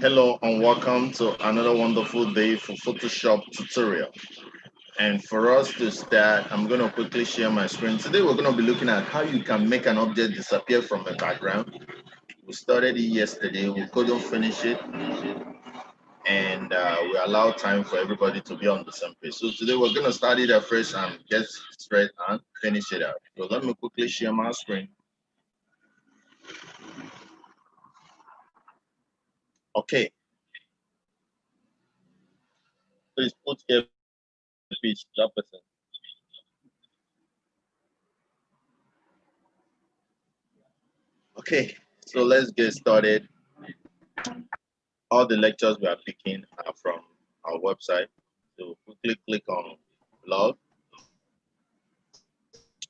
Hello and welcome to another wonderful day for Photoshop tutorial. And for us to start, I'm going to quickly share my screen. Today we're going to be looking at how you can make an object disappear from a background. We started it yesterday, we couldn't finish it, and we allowed time for everybody to be on the same page. So today we're going to start it afresh and get straight and finish it out. So let me quickly share my screen. Okay. Please put here speech that person. Okay, so let's get started. All the lectures we are picking are from our website. So quickly click on blog.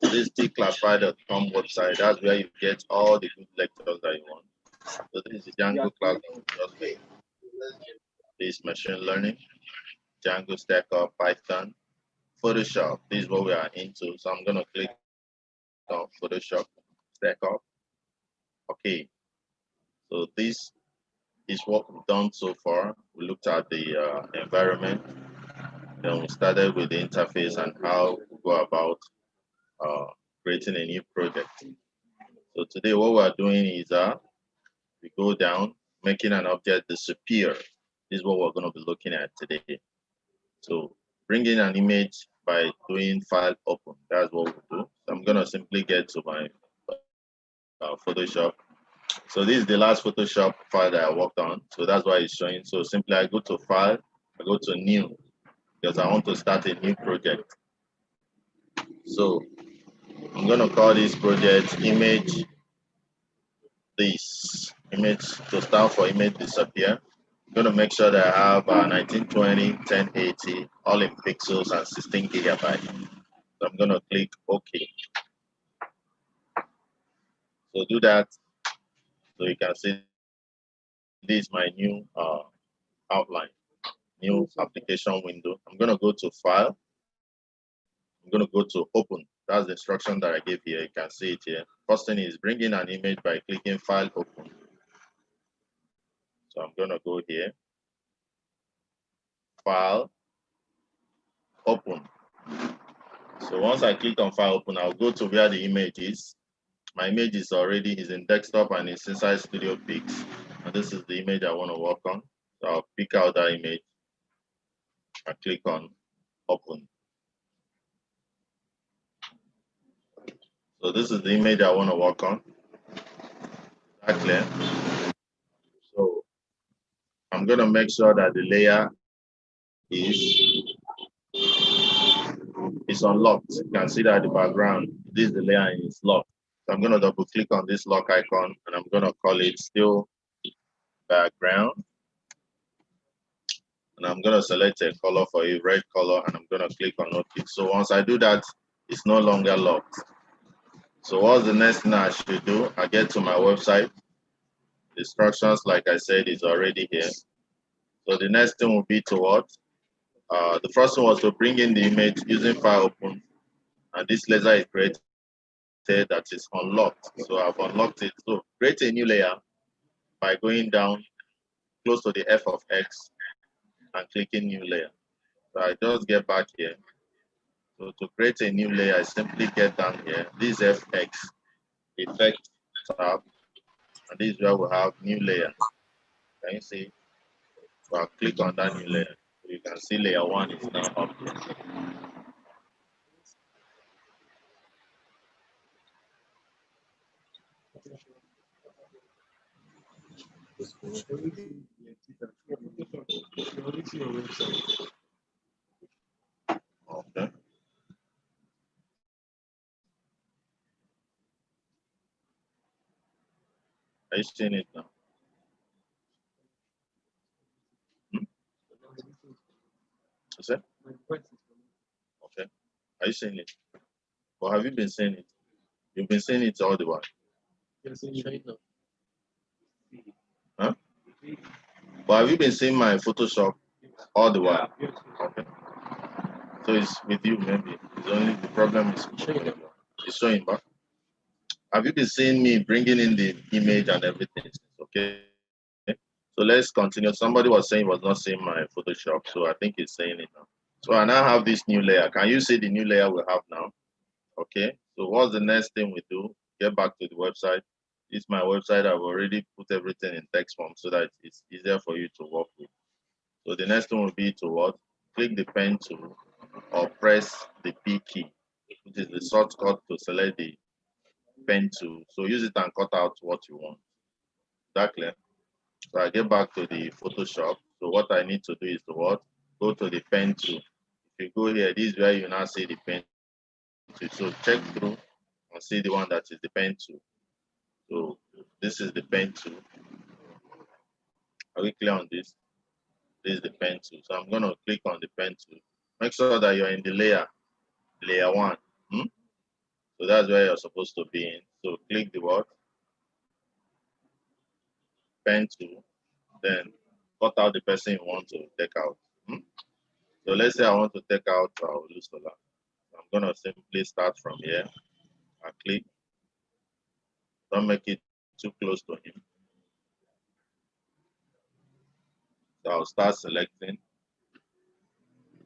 This Tclassified.com website, that's where you get all the good lectures that you want. So this is the Django class that we just made. This machine learning, Django Stack Up, Python, Photoshop. This is what we are into. So I'm gonna click on Photoshop, Stack Up. Okay. So this is what we've done so far. We looked at the environment. Then we started with the interface and how we go about creating a new project. So today what we're doing is we go down, making an object disappear. This is what we're going to be looking at today. So bringing an image by doing file open. That's what we do. So I'm going to simply get to my Photoshop. So this is the last Photoshop file that I worked on. So that's why it's showing. So simply I go to file, I go to new, because I want to start a new project. So I'm going to call this project image this image to stand for image disappear. I'm going to make sure that I have 1920, 1080, all in pixels and 16 gigabytes. So I'm going to click OK. So do that. So you can see this is my new outline, new application window. I'm going to go to File. I'm going to go to Open. That's the instruction that I gave here. You can see it here. First thing is bring in an image by clicking File Open. So I'm going to go here. File, Open. So once I click on File Open, I'll go to where the image is. My image is in desktop and it's inside Studio Pix. And this is the image I want to work on. So I'll pick out that image and click on Open. So this is the image I want to work on. Is that clear? So I'm going to make sure that the layer is unlocked. You can see that the background, this is the layer and it's locked. So I'm going to double click on this lock icon and I'm going to call it still background. And I'm going to select a color for a red color and I'm going to click on OK. So once I do that, it's no longer locked. So what's the next thing I should do? I get to my website. The instructions, like I said, is already here. So the next thing will be to what? The first one was to bring in the image using file open. And this laser is created that is unlocked. So I've unlocked it. So create a new layer by going down close to the F of X and clicking new layer. So I just get back here. So to create a new layer, I simply get down here. This FX, effect tab, and this is where we have new layer. Can you see? So I'll click on that new layer. So you can see layer 1 is now up here. Okay. Are you seeing it now? Is it? Okay. Are you seeing it? Or have you been seeing it? You've been seeing it all the while. Huh? But have you been seeing my Photoshop all the while? Okay. So it's with you maybe. It's only the problem is it's showing back. Have you been seeing me bringing in the image and everything? Okay. So let's continue. Somebody was saying was not seeing my Photoshop, so I think it's saying it now. So I now have this new layer. Can you see the new layer we have now? Okay. So what's the next thing we do? Get back to the website. It's my website. I've already put everything in text form so that it's easier for you to work with. So the next one will be to what? Click the pen tool or press the P key, which is the shortcut to select the pen tool. So use it and cut out what you want. Is that clear? So I get back to the Photoshop. So what I need to do is to what? Go to the pen tool. If you go here, this is where you now see the pen tool. So check through and see the one that is the pen tool. So this is the pen tool. Are we clear on this? This is the pen tool. So I'm going to click on the pen tool. Make sure that you're in the layer one. So that's where you're supposed to be in. So click the what? Pen tool. Then cut out the person you want to take out. So let's say I want to take out Olusola. I'm going to simply start from here. I click. Don't make it too close to him. So I'll start selecting.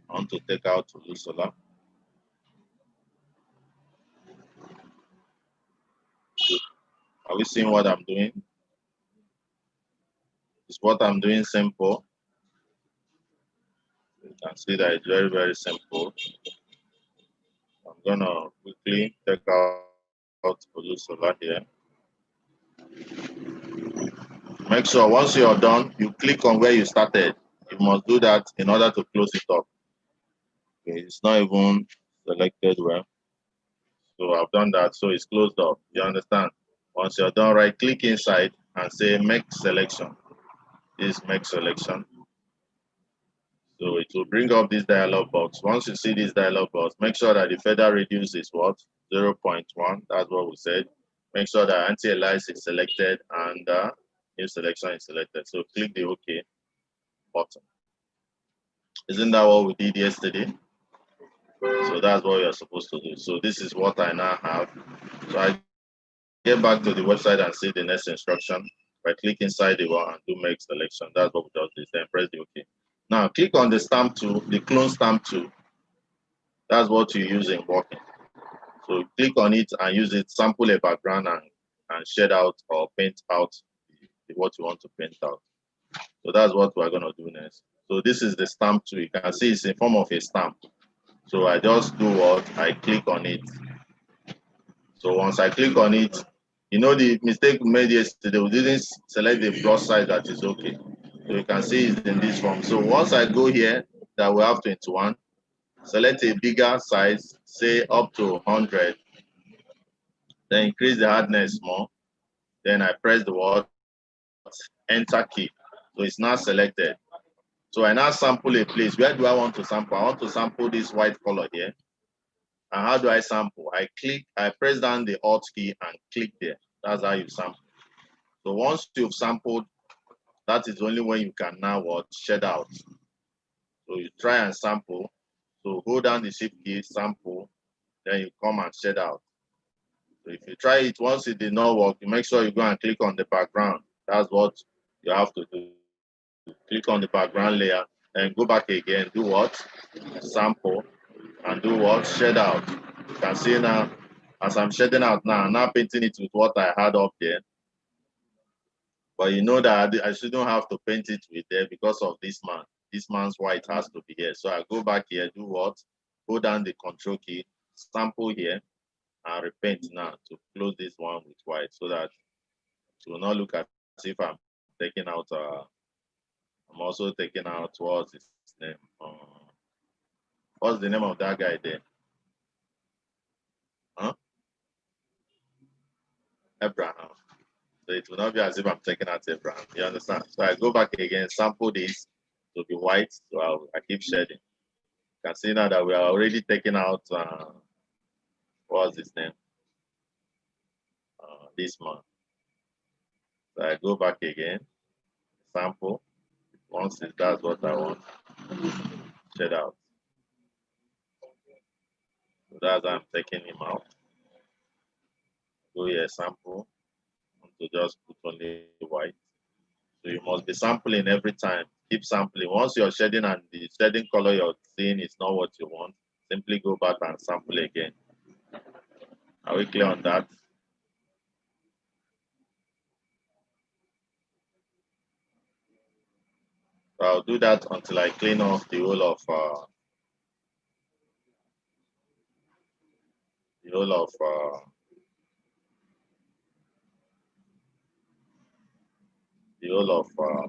I want to take out Olusola. Are we seeing what I'm doing? Is what I'm doing simple? You can see that it's very, very simple. I'm gonna quickly take out Olusola here. Make sure once you're done, you click on where you started. You must do that in order to close it up. Okay, it's not even selected well. So I've done that, so it's closed up. You understand? Once you're done, right click inside and say make selection. This make selection. So it will bring up this dialog box. Once you see this dialog box, make sure that the feather radius is what? 0.1. That's what we said. Make sure that anti-alias is selected and new selection is selected. So click the OK button. Isn't that what we did yesterday? So that's what you're supposed to do. So this is what I now have. So I get back to the website and see the next instruction. By click inside the one and do make selection. That's what we just did. Then press the OK. Now click on the stamp tool, the clone stamp tool. That's what you use in working. So click on it and use it, sample a background and shed out or paint out what you want to paint out. So that's what we're going to do next. So this is the stamp tool. You can see it's in form of a stamp. So I just do what? I click on it. So once I click on it, you know the mistake we made yesterday, we didn't select the plus size that is okay. So you can see it's in this form. So once I go here, that we have 21, select a bigger size, say up to 100, then increase the hardness more. Then I press the word enter key. So it's now selected. So I now sample a place. Where do I want to sample? I want to sample this white color here. And how do I sample? I press down the Alt key and click there. That's how you sample. So once you've sampled, that is only when you can now what? Shed out. So you try and sample. So hold down the Shift key, sample, then you come and shed out. So if you try it, once it did not work, you make sure you go and click on the background. That's what you have to do. Click on the background layer and go back again. Do what? Sample and do what? Shed out. You can see now, as I'm shedding out now, I'm now painting it with what I had up there. But you know that I shouldn't have to paint it with there because of this man. This man's white has to be here. So I go back here, do what? Hold down the Control key, sample here, and repaint now to close this one with white so that it will not look as if I'm taking out, I'm also taking out, what's his name? What's the name of that guy there? Huh? Abraham. So it will not be as if I'm taking out Abraham. You understand? So I go back again, sample this to be white. So I keep shedding. You can see now that we are already taking out, what's his name? This man. So I go back again, sample. Once it does what I want, shed out. So that's how I'm taking him out. Go here, sample. To just put only white. So you must be sampling every time. Keep sampling. Once you're shedding and the shedding color you're seeing is not what you want, simply go back and sample again. Are we clear on that? So I'll do that until I clean off the whole of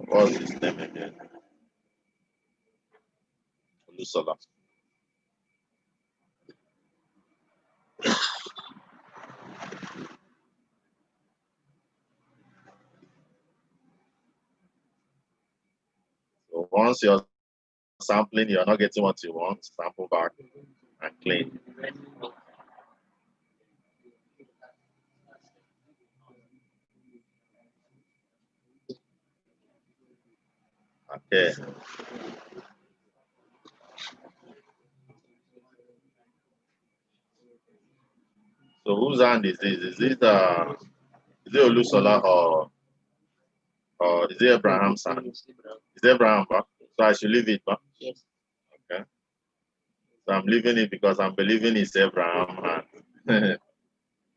what's his name again? Olusola. So once you're sampling, you're not getting what you want, sample back and clean. Okay. So whose hand is this? Is it Olusola or is it Abraham's hand? Is it Abraham? Huh? So I should leave it. Huh? Yes. Okay. So I'm leaving it because I'm believing it's Abraham hand.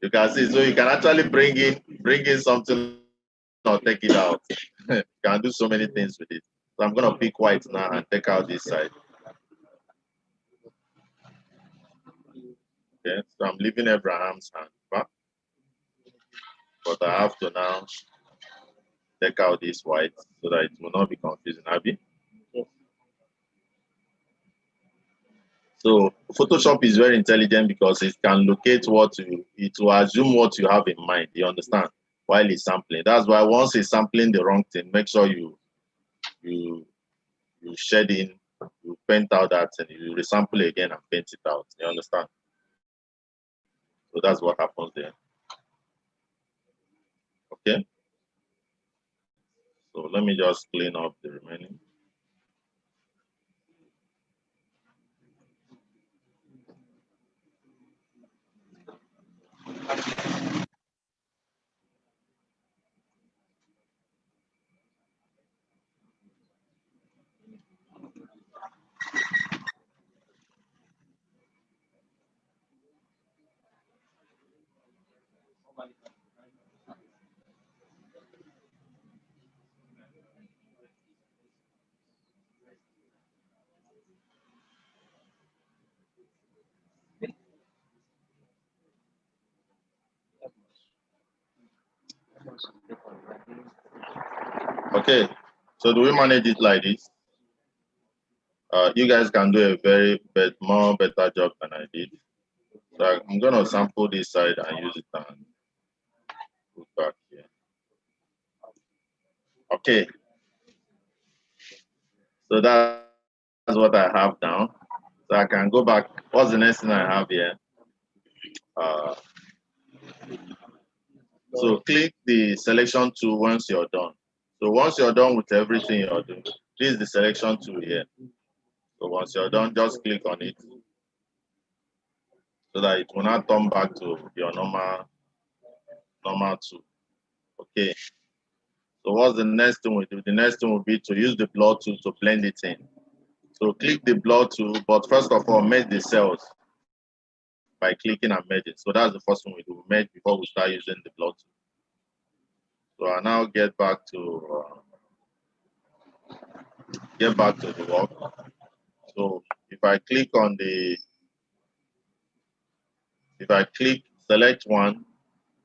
You can see, so you can actually bring in something or take it out. You can do so many things with it. So I'm gonna pick white now and take out this side. Okay, so I'm leaving Abraham's hand back, but I have to now take out this white so that it will not be confusing, Abby. So Photoshop is very intelligent because it can locate it will assume what you have in mind. You understand? While it's sampling. That's why once it's sampling the wrong thing, make sure you shed in, you paint out that, and you resample again and paint it out. You understand? So that's what happens there. Okay. So let me just clean up the remaining. Okay, so do we manage it like this? You guys can do a more better job than I did. So I'm gonna sample this side and use it and put back here. Okay. So that's what I have now. So I can go back. What's the next thing I have here? So click the selection tool once you're done. So once you're done with everything you're doing, this is the selection tool here. So once you're done, just click on it so that it will not turn back to your normal tool. Okay. So what's the next thing we do? The next thing will be to use the blur tool to blend it in. So click the blur tool, but first of all, merge the cells by clicking and merging. So that's the first thing we do, merge before we start using the blur tool. So I now get back to the work. So if I click select one,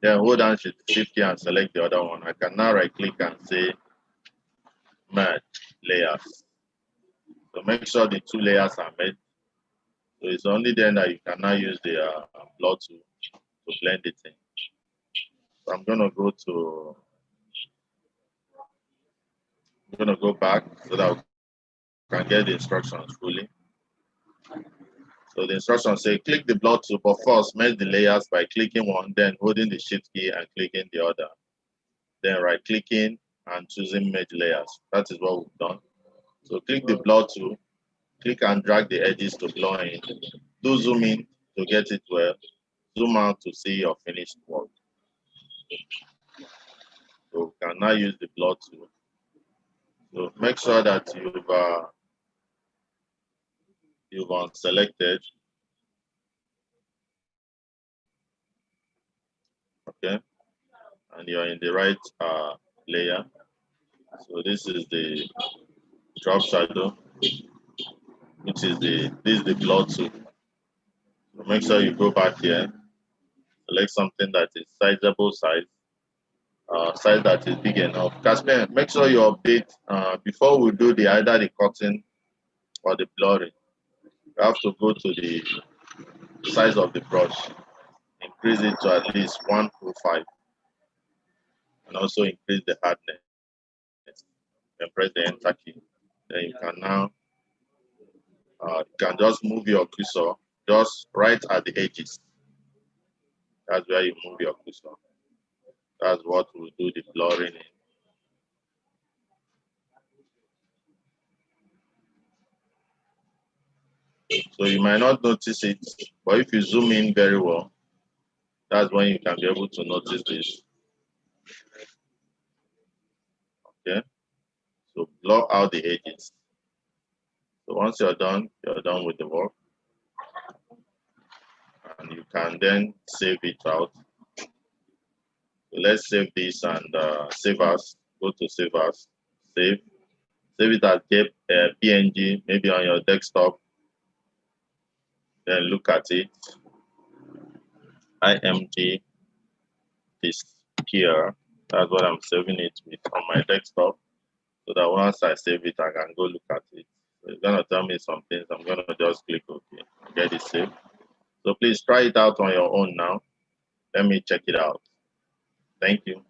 then hold down Shift key and select the other one. I can now right click and say merge layers. So make sure the two layers are merged. So it's only then that you can now use the blur tool to blend it in. So I'm gonna go back so that we can get the instructions fully. So the instructions say click the blur tool, but first merge the layers by clicking one, then holding the Shift key and clicking the other. Then right clicking and choosing merge layers. That is what we've done. So click the blur tool, click and drag the edges to blur in. Do zoom in to get it well. Zoom out to see your finished work. So we can now use the blur tool So make sure that you've unselected. Okay, and you're in the right layer. So this is the drop shadow, which is the blur tool. So make sure you go back here, select something that is sizable size, size that is big enough. Caspian, make sure you update before we do either the cutting or the blurring. You have to go to the size of the brush, increase it to at least 105, and also increase the hardness. And press the enter key. Then you can now you can just move your cursor just right at the edges. That's where you move your cursor. That's what we'll do the blurring in. So you might not notice it, but if you zoom in very well, that's when you can be able to notice this. Okay, so blur out the edges. So once you're done with the work, and you can then save it out. So let's save this and save as. Go to save as, save it as PNG, maybe on your desktop. Then look at it. IMG is here. That's what I'm saving it with on my desktop. So that once I save it, I can go look at it. So it's gonna tell me some things. I'm gonna just click OK, get it saved. So please try it out on your own now. Let me check it out. Thank you.